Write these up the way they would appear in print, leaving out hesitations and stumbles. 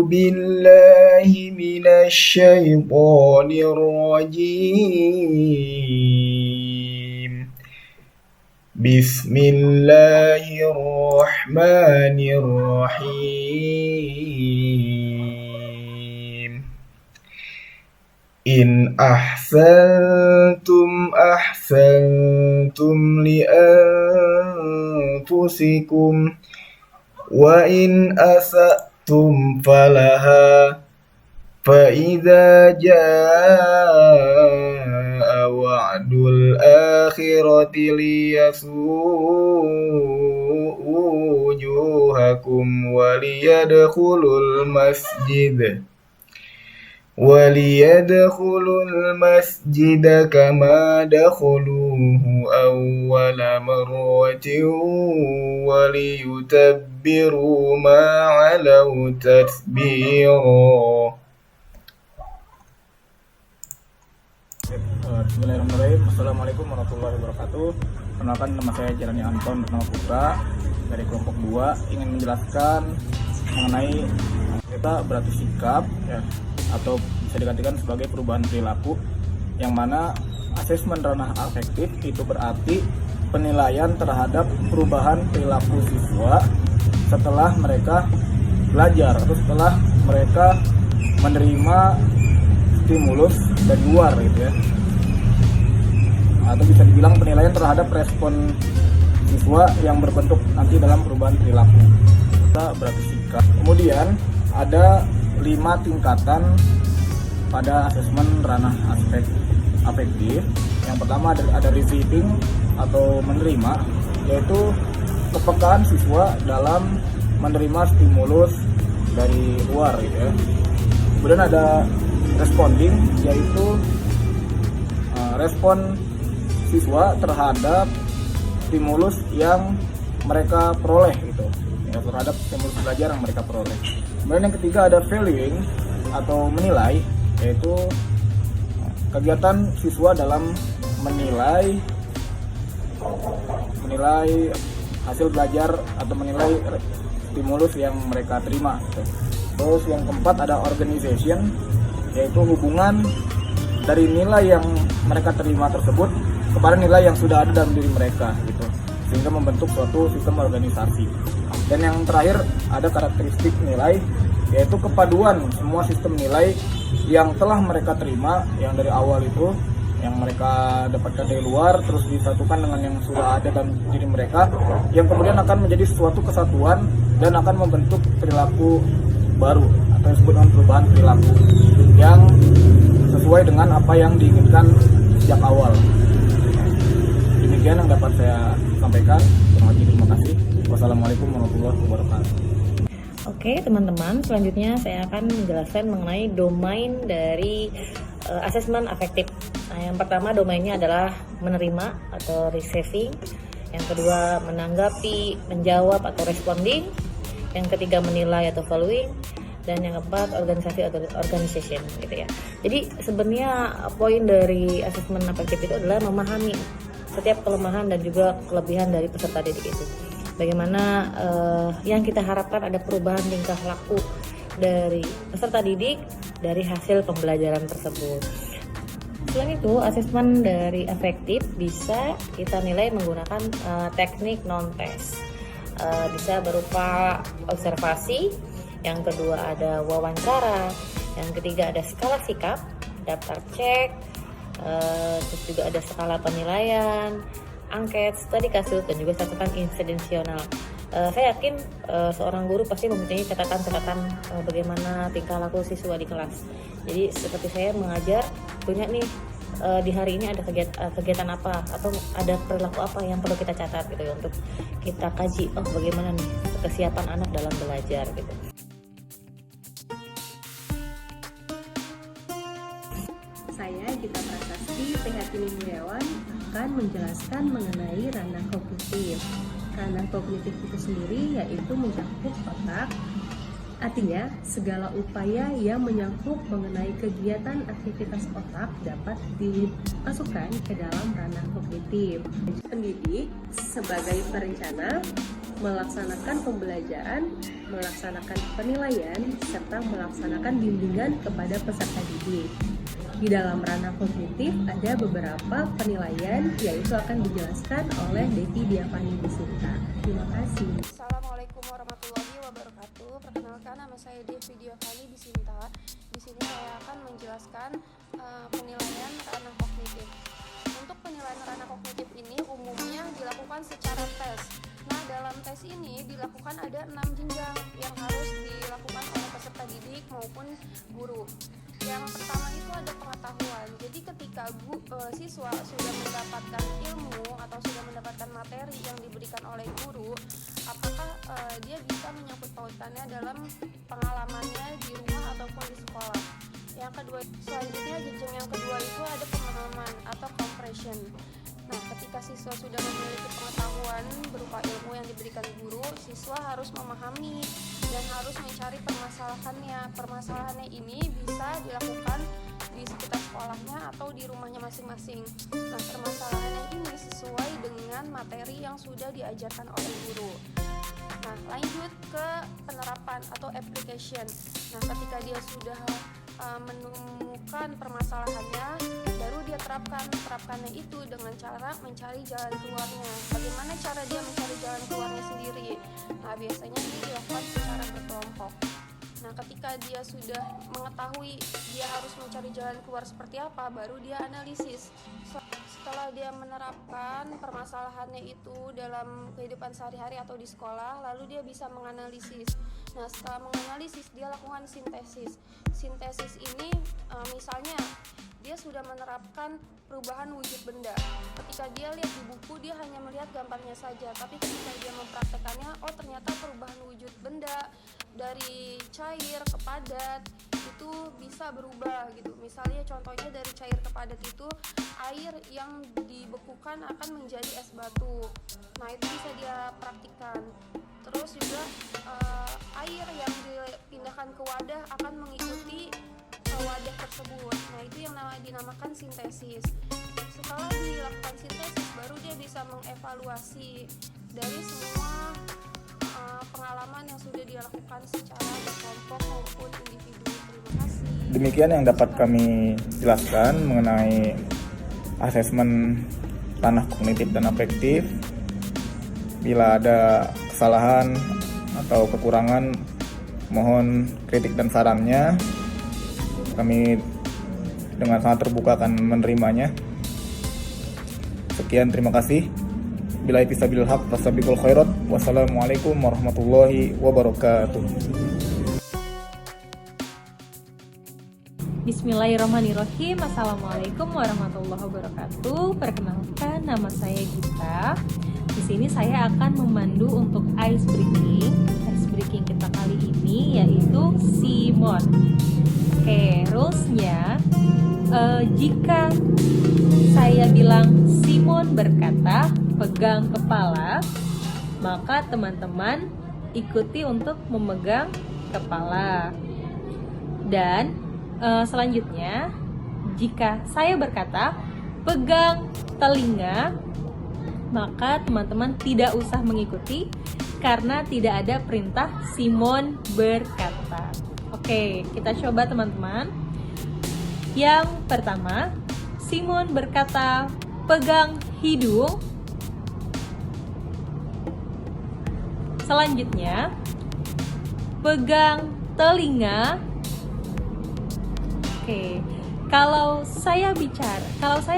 بالله من الشيطان الرجيم بسم الله الرحمن الرحيم إن أحسنتم أحسنتم لأنفسكم وإن أسأتم فلها فإذا جاء وعد الآخرة ليسوءوا وجوهكم وليدخلوا المسجد كما دخلوه أول مرة وليتبروا ما علوا تتبيرا. Bismillahirrahmanirrahim. Assalamualaikum warahmatullahi wabarakatuh. Perkenalkan, nama saya Jalani Anton Bernama Putra dari kelompok 2, ingin menjelaskan mengenai kita berarti sikap ya, atau bisa digantikan sebagai perubahan perilaku, yang mana asesmen ranah afektif itu berarti penilaian terhadap perubahan perilaku siswa setelah mereka belajar atau setelah mereka menerima stimulus dari luar gitu ya, atau bisa dibilang penilaian terhadap respon siswa yang berbentuk nanti dalam perubahan perilaku. Kita berarti sikap. Kemudian ada 5 tingkatan pada asesmen ranah aspek afektif. Yang pertama ada receiving atau menerima, yaitu kepekaan siswa dalam menerima stimulus dari luar gitu ya. Kemudian ada responding, yaitu respon siswa terhadap stimulus yang mereka peroleh gitu ya, terhadap stimulus belajar yang mereka peroleh. Kemudian yang ketiga ada valuing atau menilai, yaitu kegiatan siswa dalam menilai hasil belajar atau menilai stimulus yang mereka terima gitu. Terus yang keempat ada organization, yaitu hubungan dari nilai yang mereka terima tersebut kepada nilai yang sudah ada dalam diri mereka gitu, sehingga membentuk suatu sistem organisasi. Dan yang terakhir ada karakteristik nilai, yaitu kepaduan semua sistem nilai yang telah mereka terima yang dari awal itu, yang mereka dapatkan dari luar, terus disatukan dengan yang sudah ada dalam diri mereka, yang kemudian akan menjadi suatu kesatuan dan akan membentuk perilaku baru atau disebut dengan perubahan perilaku yang sesuai dengan apa yang diinginkan sejak awal. Demikian yang dapat saya sampaikan. Terima kasih. Wassalamualaikum warahmatullahi wabarakatuh. Oke teman-teman, selanjutnya saya akan menjelaskan mengenai domain dari asesmen afektif. Nah, yang pertama domainnya adalah menerima atau receiving, yang kedua menanggapi, menjawab atau responding, yang ketiga menilai atau valuing, dan yang keempat organisasi atau organization gitu ya. Jadi sebenarnya poin dari asesmen afektif itu adalah memahami setiap kelemahan dan juga kelebihan dari peserta didik itu. Bagaimana yang kita harapkan ada perubahan tingkah laku dari peserta didik dari hasil pembelajaran tersebut. Selain itu, asesmen dari afektif bisa kita nilai menggunakan teknik non-tes. Bisa berupa observasi, yang kedua ada wawancara, yang ketiga ada skala sikap, daftar cek, terus juga ada skala penilaian, angket, studi kasus, dan juga catatan insidensional. Saya yakin seorang guru pasti mempunyai catatan-catatan bagaimana tingkah laku siswa di kelas. Jadi seperti saya mengajar, punya nih di hari ini ada kegiatan apa atau ada perilaku apa yang perlu kita catat gitu ya, untuk kita kaji bagaimana nih kesiapan anak dalam belajar gitu. Saya Gita Prasasti, Prihatini Mulyawan, akan menjelaskan mengenai ranah kognitif. Ranah kognitif itu sendiri yaitu mencakup otak, artinya segala upaya yang menyangkut mengenai kegiatan aktivitas otak dapat dimasukkan ke dalam ranah kognitif. Pendidik sebagai perencana melaksanakan pembelajaran, melaksanakan penilaian, serta melaksanakan bimbingan kepada peserta didik. Di dalam ranah kognitif ada beberapa penilaian, yaitu akan dijelaskan oleh Devi Diavani Bisinta. Terima kasih. Assalamualaikum warahmatullahi wabarakatuh. Perkenalkan, nama saya Devi Diavani Bisinta. Di sini saya akan menjelaskan penilaian ranah kognitif. Untuk penilaian ranah kognitif ini umumnya dilakukan secara tes. Nah, dalam tes ini dilakukan ada 6 jenjang yang harus dilakukan oleh peserta didik maupun guru. Yang pertama itu ada pengetahuan. Jadi ketika siswa sudah mendapatkan ilmu atau sudah mendapatkan materi yang diberikan oleh guru, apakah dia bisa menyangkut pautannya dalam pengalamannya di rumah ataupun di sekolah. Yang kedua, selanjutnya jenjang yang kedua itu ada pemahaman atau comprehension. Nah, ketika siswa sudah memiliki pengetahuan berupa ilmu yang diberikan guru, siswa harus memahami dan harus mencari permasalahannya. Permasalahannya ini bisa dilakukan di sekitar sekolahnya atau di rumahnya masing-masing. Nah, permasalahannya ini sesuai dengan materi yang sudah diajarkan oleh guru. Nah, lanjut ke penerapan atau application. Nah, ketika dia sudah menemukan permasalahannya, baru dia terapkannya itu dengan cara mencari jalan keluarnya. Bagaimana cara dia mencari jalan keluarnya sendiri? Nah, biasanya ini dilakukan secara berkelompok. Nah, ketika dia sudah mengetahui dia harus mencari jalan keluar seperti apa, baru dia analisis. Setelah dia menerapkan permasalahannya itu dalam kehidupan sehari-hari atau di sekolah, lalu dia bisa menganalisis. Nah, setelah menganalisis, dia lakukan sintesis. Sintesis ini misalnya dia sudah menerapkan perubahan wujud benda. Ketika dia lihat di buku, dia hanya melihat gambarnya saja, tapi ketika dia mempraktekannya, oh ternyata perubahan wujud benda dari cair ke padat itu bisa berubah gitu. Misalnya contohnya dari cair ke padat itu air yang dibekukan akan menjadi es batu. Nah, itu bisa dia praktikkan. Terus juga air yang dipindahkan ke wadah akan mengikuti wadah tersebut. Nah, itu yang dinamakan sintesis. Setelah dilakukan sintesis, baru dia bisa mengevaluasi dari semua pengalaman yang sudah dia lakukan secara berkelompok maupun individu. Terima kasih. Demikian yang dapat kami jelaskan mengenai asesmen ranah kognitif dan afektif. Bila ada kesalahan atau kekurangan, mohon kritik dan sarannya. Kami dengan sangat terbuka akan menerimanya. Sekian, terima kasih. Billahi fisabilil haq wasabiqul khairat. Wassalamualaikum warahmatullahi wabarakatuh. Bismillahirrahmanirrahim. Assalamualaikum warahmatullahi wabarakatuh. Perkenalkan, nama saya Gita. Di sini saya akan memandu untuk ice breaking. Ice breaking kita kali ini yaitu Simon. Oke, rulesnya jika saya bilang Simon berkata pegang kepala, maka teman-teman ikuti untuk memegang kepala. Dan selanjutnya, jika saya berkata pegang telinga, maka teman-teman tidak usah mengikuti karena tidak ada perintah Simon berkata. Oke, kita coba teman-teman. Yang pertama, Simon berkata pegang hidung. Selanjutnya, pegang telinga. Oke, kalau saya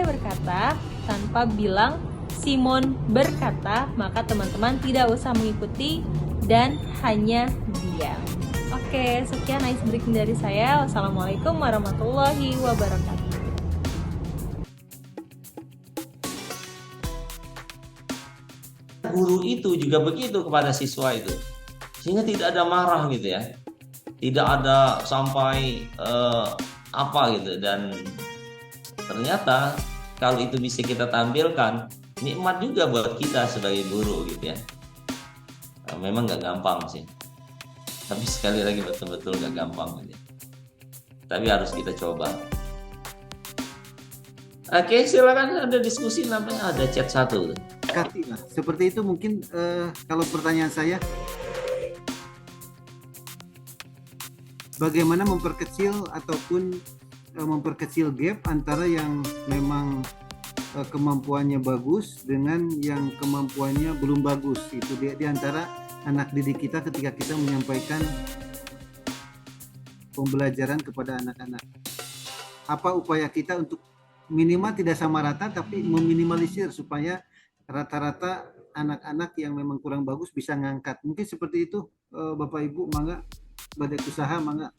berkata tanpa bilang Simon berkata, maka teman-teman tidak usah mengikuti dan hanya diam. Oke, sekian ice breaking dari saya. Wassalamualaikum warahmatullahi wabarakatuh. Guru itu juga begitu kepada siswa itu, sehingga tidak ada marah gitu ya, tidak ada sampai apa gitu. Dan ternyata kalau itu bisa kita tampilkan, nikmat juga buat kita sebagai guru gitu ya. Memang nggak gampang sih, tapi sekali lagi betul-betul nggak gampang gitu. Tapi harus kita coba. Oke, silakan ada diskusi, namanya ada chat satu. mendekati lah. Seperti itu mungkin kalau pertanyaan saya, bagaimana memperkecil ataupun memperkecil gap antara yang memang kemampuannya bagus dengan yang kemampuannya belum bagus. Itu di antara anak didik kita ketika kita menyampaikan pembelajaran kepada anak-anak. Apa upaya kita untuk minimal tidak sama rata tapi meminimalisir supaya rata-rata anak-anak yang memang kurang bagus bisa ngangkat. Mungkin seperti itu Bapak Ibu, mangga Badak Usaha, mangga.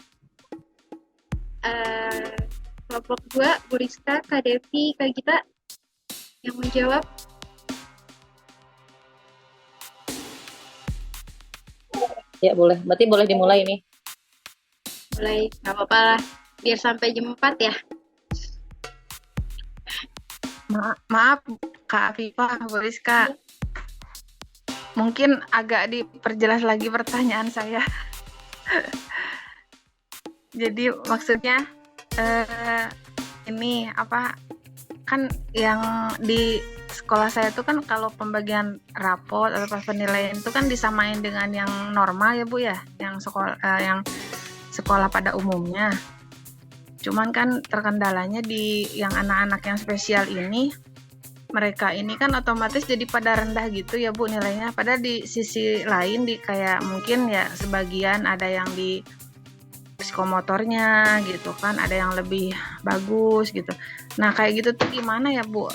Kelompok 2, Bu Rizka, Kak Devi, Kak Gita yang menjawab. Ya boleh, berarti boleh dimulai nih. Mulai, nggak apa-apa lah, biar sampai jam 4 ya. Maaf Kak Afifah, Bu Rizka. Mungkin agak diperjelas lagi pertanyaan saya. Jadi maksudnya ini apa, kan yang di sekolah saya itu kan kalau pembagian rapot atau penilaian itu kan disamain dengan yang normal ya Bu ya, yang sekolah pada umumnya. Cuman kan terkendalanya di yang anak-anak yang spesial ini, mereka ini kan otomatis jadi pada rendah gitu ya Bu nilainya. Padahal di sisi lain di kayak mungkin ya sebagian ada yang di psikomotornya gitu kan, ada yang lebih bagus gitu. Nah kayak gitu tuh gimana ya Bu?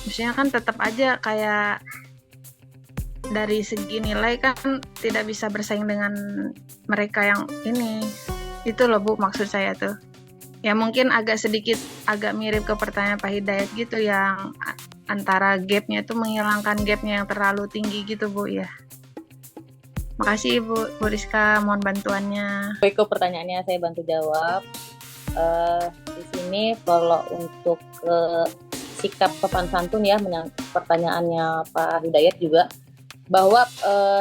Maksudnya kan tetap aja kayak dari segi nilai kan tidak bisa bersaing dengan mereka yang ini. Itu loh Bu maksud saya tuh. Ya mungkin agak mirip ke pertanyaan Pak Hidayat gitu, yang antara gapnya itu menghilangkan gapnya yang terlalu tinggi gitu Bu ya. Makasih Bu Rizka, mohon bantuannya. Baik, pertanyaannya saya bantu jawab. Di sini kalau untuk sikap sopan santun ya, pertanyaannya Pak Hidayat juga, bahwa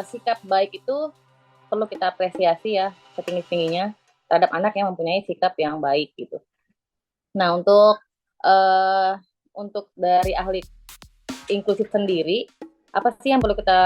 sikap baik itu perlu kita apresiasi ya setinggi-tingginya terhadap anak yang mempunyai sikap yang baik gitu. Nah untuk dari ahli inklusif sendiri, apa sih yang perlu kita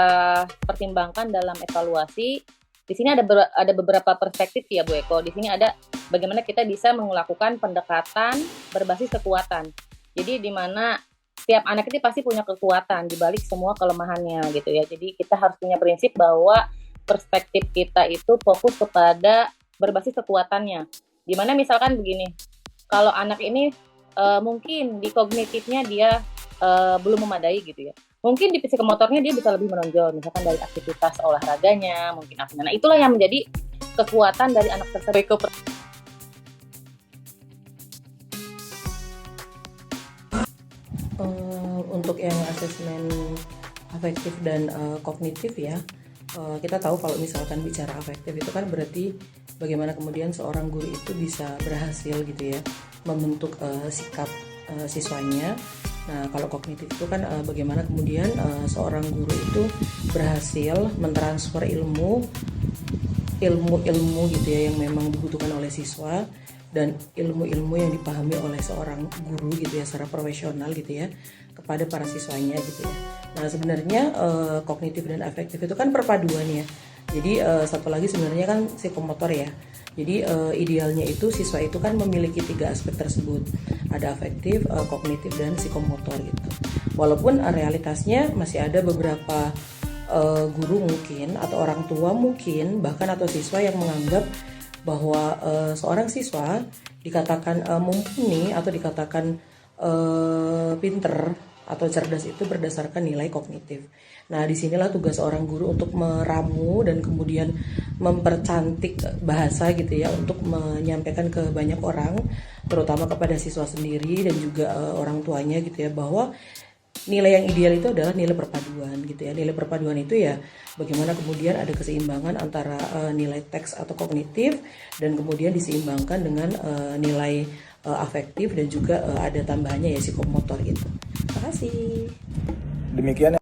pertimbangkan dalam evaluasi? Di sini ada beberapa perspektif ya Bu Eko. Di sini ada bagaimana kita bisa melakukan pendekatan berbasis kekuatan. Jadi di mana setiap anak itu pasti punya kekuatan di balik semua kelemahannya gitu ya. Jadi kita harus punya prinsip bahwa perspektif kita itu fokus kepada berbasis kekuatannya. Dimana misalkan begini, kalau anak ini mungkin di kognitifnya dia belum memadai gitu ya. Mungkin di psikomotornya dia bisa lebih menonjol, misalkan dari aktivitas olahraganya, mungkin apa. Nah itulah yang menjadi kekuatan dari anak tersebut. Untuk yang asesmen afektif dan kognitif ya, kita tahu kalau misalkan bicara afektif itu kan berarti bagaimana kemudian seorang guru itu bisa berhasil gitu ya membentuk sikap siswanya. Nah kalau kognitif itu kan bagaimana kemudian seorang guru itu berhasil mentransfer ilmu gitu ya yang memang dibutuhkan oleh siswa, dan ilmu-ilmu yang dipahami oleh seorang guru gitu ya secara profesional gitu ya kepada para siswanya gitu ya. Nah sebenarnya kognitif dan afektif itu kan perpaduan ya. Jadi satu lagi sebenarnya kan psikomotor ya. Jadi idealnya itu siswa itu kan memiliki 3 aspek tersebut. Ada afektif, kognitif, dan psikomotor gitu. Walaupun realitasnya masih ada beberapa guru mungkin atau orang tua mungkin bahkan atau siswa yang menganggap bahwa seorang siswa dikatakan mumpuni atau dikatakan pinter atau cerdas itu berdasarkan nilai kognitif. Nah, disinilah tugas seorang guru untuk meramu dan kemudian mempercantik bahasa gitu ya untuk menyampaikan ke banyak orang, terutama kepada siswa sendiri dan juga orang tuanya gitu ya, bahwa nilai yang ideal itu adalah nilai perpaduan gitu ya. Nilai perpaduan itu ya bagaimana kemudian ada keseimbangan antara nilai teks atau kognitif dan kemudian diseimbangkan dengan nilai afektif dan juga ada tambahannya ya psikomotor gitu. Terima kasih. Demikian